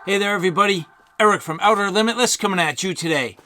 Hey there everybody, Eric from Outer Limitless coming at you today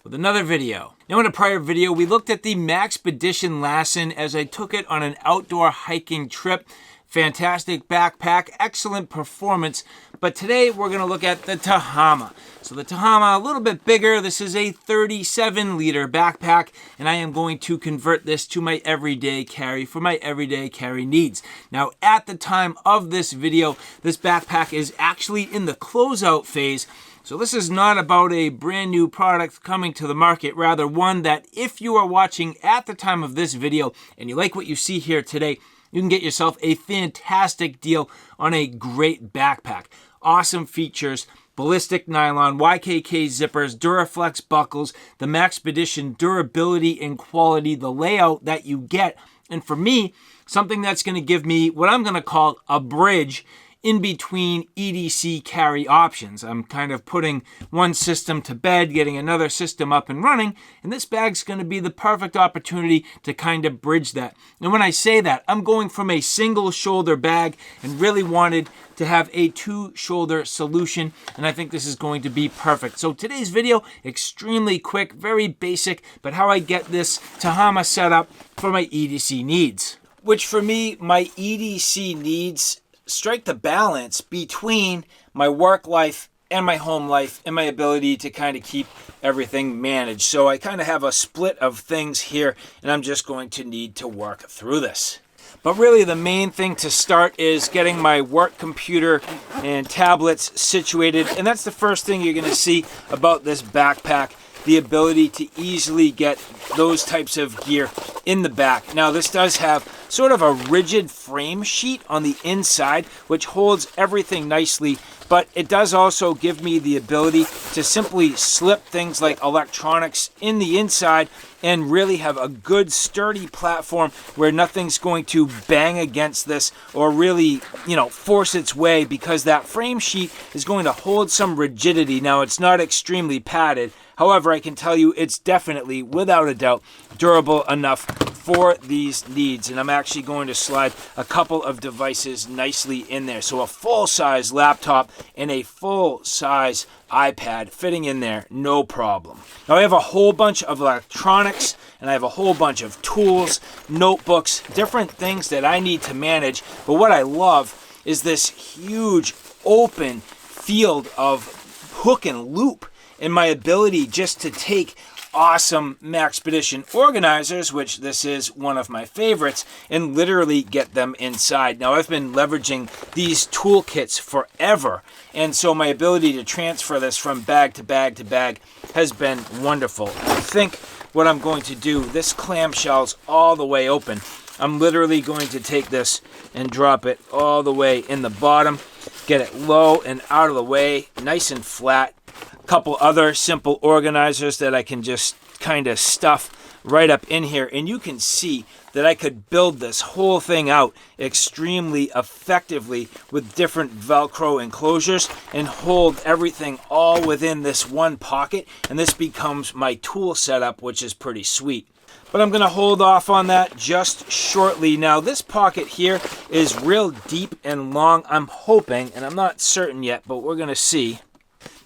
with another video. Now in a prior video we looked at the Maxpedition Lassen as I took it on an outdoor hiking trip. Fantastic backpack, excellent performance, but today we're going to look at the Tehama. So the Tehama, a little bit bigger. This is a 37-liter backpack, and I am going to convert this to my everyday carry for my everyday carry needs. Now at the time of this video, this backpack is actually in the closeout phase. So this is not about a brand new product coming to the market, rather one that if you are watching at the time of this video and you like what you see here today, you can get yourself a fantastic deal on a great backpack. Awesome features, ballistic nylon, YKK zippers, Duraflex buckles, the Maxpedition durability and quality, the layout that you get. And for me, something that's going to give me what I'm going to call a bridge in between EDC carry options. I'm kind of putting one system to bed, getting another system up and running, and this bag's going to be the perfect opportunity to kind of bridge that. And when I say that, I'm going from a single shoulder bag and really wanted to have a two-shoulder solution, and I think this is going to be perfect. So today's video, extremely quick, very basic, but how I get this Tehama set up for my EDC needs. Which for me, my EDC needs strike the balance between my work life and my home life and my ability to kind of keep everything managed. So I kind of have a split of things here, and I'm just going to need to work through this. But really the main thing to start is getting my work computer and tablets situated, and that's the first thing you're going to see about this backpack, the ability to easily get those types of gear in the back. Now this does have sort of a rigid frame sheet on the inside which holds everything nicely, but it does also give me the ability to simply slip things like electronics in the inside and really have a good sturdy platform where nothing's going to bang against this or really, force its way, because that frame sheet is going to hold some rigidity. Now it's not extremely padded. However, I can tell you it's definitely, without a doubt, durable enough for these needs. And I'm actually going to slide a couple of devices nicely in there. So a full-size laptop and a full-size iPad fitting in there, no problem. Now I have a whole bunch of electronics and I have a whole bunch of tools, notebooks, different things that I need to manage. But what I love is this huge open field of hook and loop, and my ability just to take awesome Maxpedition organizers, which this is one of my favorites, and literally get them inside. Now I've been leveraging these toolkits forever, and so my ability to transfer this from bag to bag to bag has been wonderful. I think what I'm going to do, this clamshell's all the way open. I'm literally going to take this and drop it all the way in the bottom, get it low and out of the way, nice and flat. Couple other simple organizers that I can just kind of stuff right up in here, and you can see that I could build this whole thing out extremely effectively with different Velcro enclosures and hold everything all within this one pocket, and this becomes my tool setup, which is pretty sweet. But I'm going to hold off on that just shortly. Now this pocket here is real deep and long. I'm hoping, and I'm not certain yet, but we're going to see,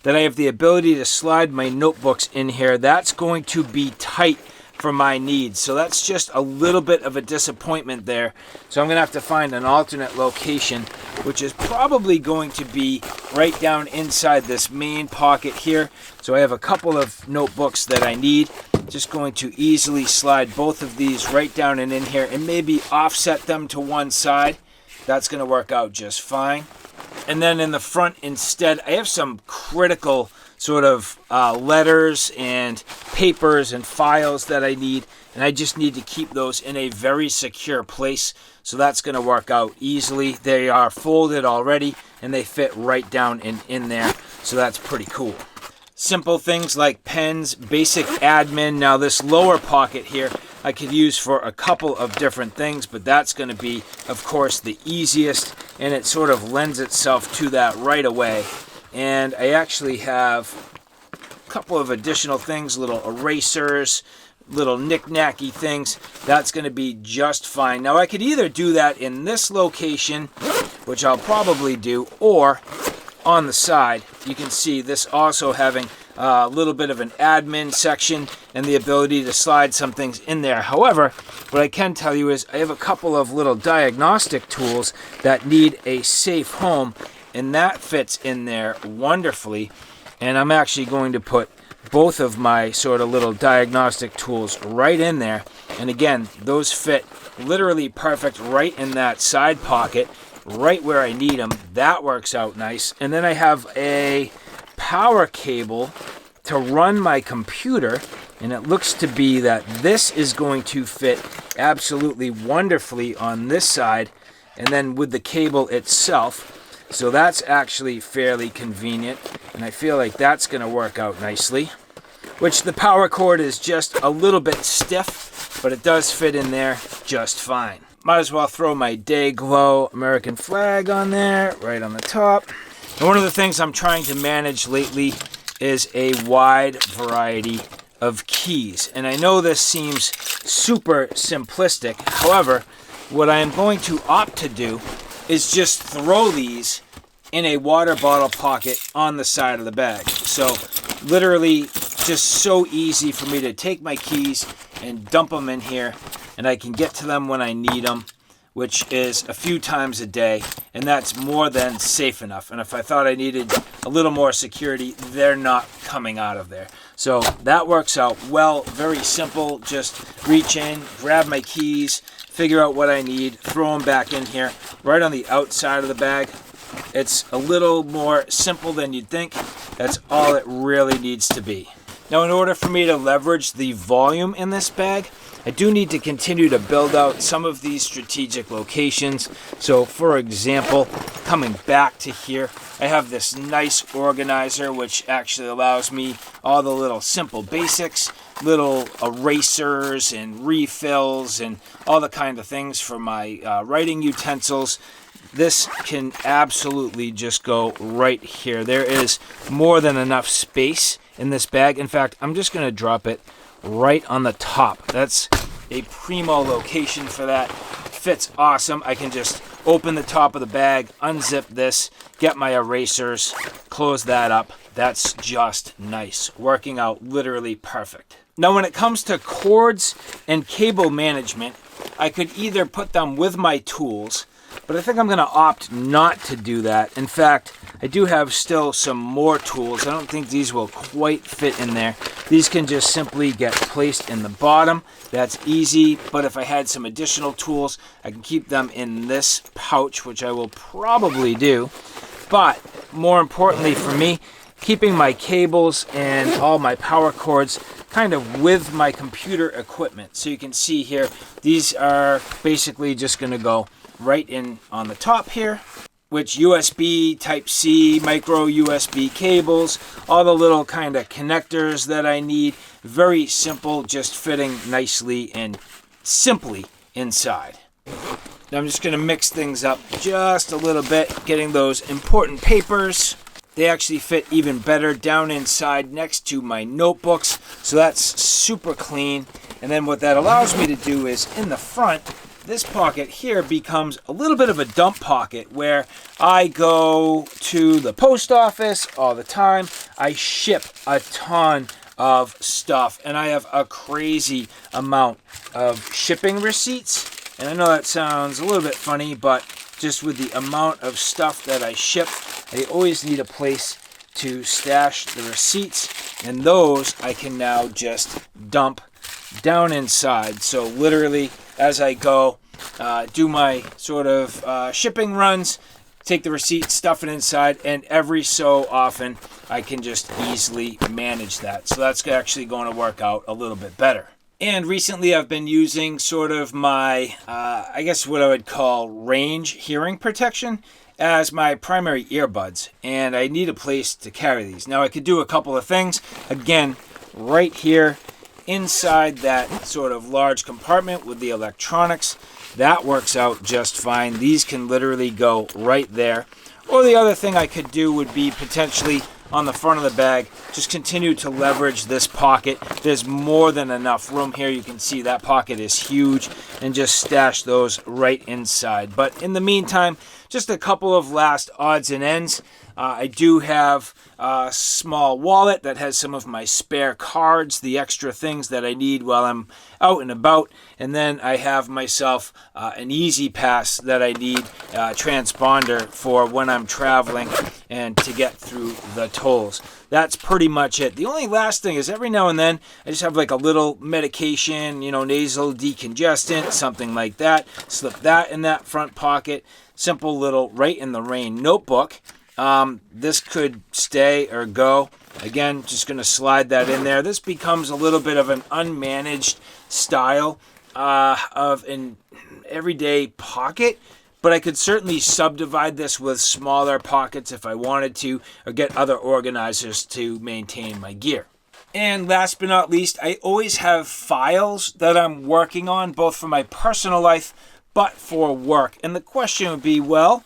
that I have the ability to slide my notebooks in here. That's going to be tight for my needs. So that's just a little bit of a disappointment there. So I'm going to have to find an alternate location, which is probably going to be right down inside this main pocket here. So I have a couple of notebooks that I need. Just going to easily slide both of these right down and in here and maybe offset them to one side. That's going to work out just fine. And then in the front instead, I have some critical sort of letters and papers and files that I need, and I just need to keep those in a very secure place. So that's going to work out easily. They are folded already, and they fit right down and in there. So that's pretty cool. Simple things like pens, basic admin. Now this lower pocket here, I could use for a couple of different things, but that's going to be, of course, the easiest, and it sort of lends itself to that right away. And I actually have a couple of additional things, little erasers, little knick-knacky things. That's going to be just fine. Now I could either do that in this location, which I'll probably do, or on the side, you can see this also having a little bit of an admin section and the ability to slide some things in there. However, what I can tell you is I have a couple of little diagnostic tools that need a safe home, and that fits in there wonderfully. And I'm actually going to put both of my sort of little diagnostic tools right in there. And again, those fit literally perfect right in that side pocket, right where I need them. That works out nice. And then I have a power cable to run my computer, and it looks to be that this is going to fit absolutely wonderfully on this side, and then with the cable itself. So that's actually fairly convenient, and I feel like that's going to work out nicely. Which the power cord is just a little bit stiff, but it does fit in there just fine. Might as well throw my Day Glow American flag on there, right on the top. And one of the things I'm trying to manage lately is a wide variety of keys. And I know this seems super simplistic. However, what I am going to opt to do is just throw these in a water bottle pocket on the side of the bag. So literally just so easy for me to take my keys and dump them in here, and I can get to them when I need them, which is a few times a day, and that's more than safe enough. And if I thought I needed a little more security, they're not coming out of there. So that works out well. Very simple. Just reach in, grab my keys, figure out what I need, throw them back in here, right on the outside of the bag. It's a little more simple than you'd think. That's all it really needs to be. Now, in order for me to leverage the volume in this bag, I do need to continue to build out some of these strategic locations. So, for example, coming back to here, I have this nice organizer, which actually allows me all the little simple basics, little erasers and refills and all the kind of things for my writing utensils. This can absolutely just go right here. There is more than enough space in this bag. In fact, I'm just going to drop it right on the top. That's a primo location for that. Fits awesome. I can just open the top of the bag, unzip this, get my erasers, close that up. That's just nice. Working out literally perfect. Now, when it comes to cords and cable management, I could either put them with my tools, but I think I'm going to opt not to do that. In fact, I do have still some more tools. I don't think these will quite fit in there. These can just simply get placed in the bottom. That's easy, but if I had some additional tools, I can keep them in this pouch, which I will probably do. But more importantly for me, keeping my cables and all my power cords kind of with my computer equipment. So you can see here, these are basically just going to go right in on the top here, which USB, Type-C, micro USB cables, all the little kind of connectors that I need. Very simple, just fitting nicely and simply inside. Now I'm just going to mix things up just a little bit, getting those important papers. They actually fit even better down inside next to my notebooks, so that's super clean. And then what that allows me to do is in the front, this pocket here becomes a little bit of a dump pocket where I go to the post office all the time. I ship a ton of stuff, and I have a crazy amount of shipping receipts. And I know that sounds a little bit funny, but just with the amount of stuff that I ship, I always need a place to stash the receipts, and those I can now just dump down inside. So literally, as I go, do my sort of shipping runs, take the receipt, stuff it inside, and every so often I can just easily manage that. So that's actually going to work out a little bit better. And recently I've been using sort of my, I guess what I would call range hearing protection as my primary earbuds. And I need a place to carry these. Now I could do a couple of things. Again, right here inside that sort of large compartment with the electronics. That works out just fine. These can literally go right there. Or the other thing I could do would be potentially on the front of the bag, just continue to leverage this pocket. There's more than enough room here. You can see that pocket is huge, and just stash those right inside. But in the meantime, just a couple of last odds and ends. I do have a small wallet that has some of my spare cards, the extra things that I need while I'm out and about. And then I have myself an Easy Pass that I need, transponder for when I'm traveling and to get through the tolls. That's pretty much it. The only last thing is every now and then I just have like a little medication, nasal decongestant, something like that. Slip that in that front pocket. Simple little Right in the Rain notebook. This could stay or go. Again, just going to slide that in there. This becomes a little bit of an unmanaged style of an everyday pocket, but I could certainly subdivide this with smaller pockets if I wanted to, or get other organizers to maintain my gear. And last but not least, I always have files that I'm working on, both for my personal life, but for work. And the question would be, well,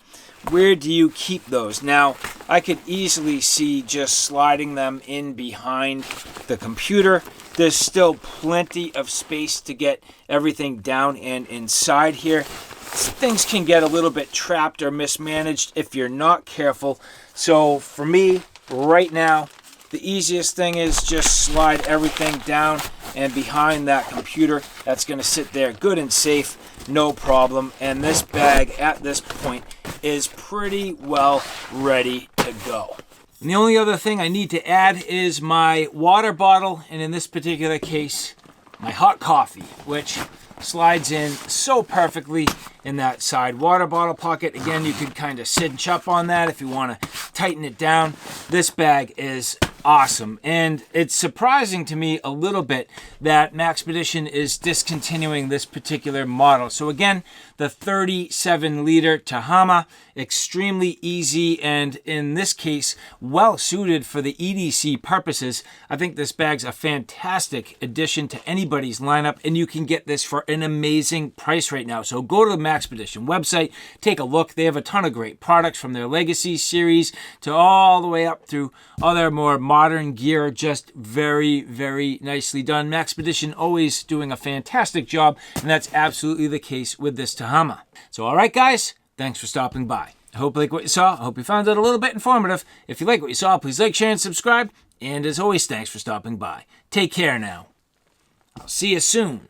where do you keep those? Now, I could easily see just sliding them in behind the computer. There's still plenty of space to get everything down and inside here. Things can get a little bit trapped or mismanaged if you're not careful. So for me, right now, the easiest thing is just slide everything down and behind that computer. That's going to sit there good and safe, no problem. And this bag at this point is pretty well ready to go. And the only other thing I need to add is my water bottle, and in this particular case, my hot coffee, which slides in so perfectly in that side water bottle pocket. Again, you could kind of cinch up on that if you want to tighten it down. This bag is awesome, and it's surprising to me a little bit that Maxpedition is discontinuing this particular model. So again, the 37-liter Tehama, extremely easy, and in this case, well suited for the EDC purposes. I think this bag's a fantastic addition to anybody's lineup, and you can get this for an amazing price right now. So go to the Maxpedition website, take a look. They have a ton of great products from their Legacy series to all the way up through other more modern gear. Just very, very nicely done. Maxpedition always doing a fantastic job, and that's absolutely the case with this Tehama. So all right, guys, thanks for stopping by. I hope you like what you saw. I hope you found it a little bit informative. If you like what you saw, please like, share, and subscribe. And as always, thanks for stopping by. Take care now. I'll see you soon.